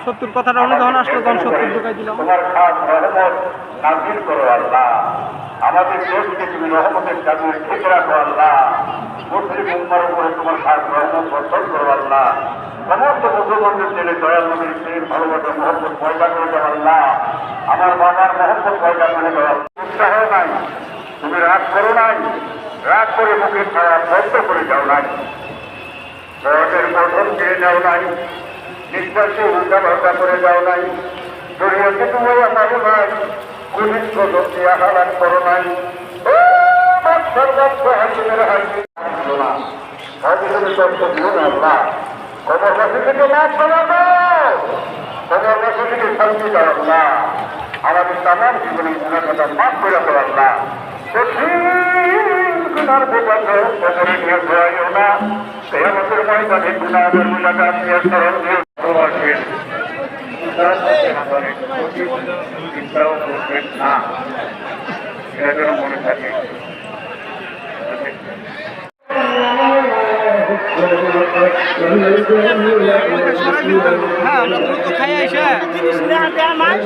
সত্তর কথাটা হলে যখন আসলো তখন 70 ঢুকাই দিলাম। তোমার খাস রহমত নাযিল করো আল্লাহ, আমাদের দেশকে তুমি রহমতের চাদর ঢেকে রাখো আল্লাহ। মুসলিম উম্মার উপরে তোমার খাস রহমত বর্ষণ করো আল্লাহ। সমস্ত মুসলমানদের ছেলে দয়াল নবীর প্রেম ভালোবাসা মহব্বত পয়দা করে দাও আল্লাহ। আমার বাবার মহব্বত পয়দা করে দাও। উৎসাহ নাই, তুমি রাগ করো নাই, রাগ করে মুখে ছাড়া বন্ধ করে যাও নাই, বড়দের গঠন কেড়ে যাও নাই, নিঃশ্বাসে উল্টা পাল্টা করে যাও নাই, শরীয়তে তুমি আমার নাই, কুনিষ্ঠ শক্তি আঘাত করো নাই। হাসিমের হাসি না হাসিমের তত্ত্ব দিও না আল্লাহ। কবরবাসী থেকে মাছ বানাবো, কবরবাসী থেকে শান্তি দাও আল্লাহ। আমাদের তামাম জীবনে গুণাটা মাফ করে দাও আল্লাহ। গুনার বোঝাতে কবরে নিয়ে ঘোরাইও না, কেয়ামতের ময়দানে গুনাহের বোঝাটা নিয়ে স্মরণ দিয়ে ভালোবাসেন। চিন্তাও করবেন না, এটা যেন মনে থাকে। হ্যাঁ আমরা দ্রুত খাই আইসা জিনিস নেওয়া দেয়া মাছ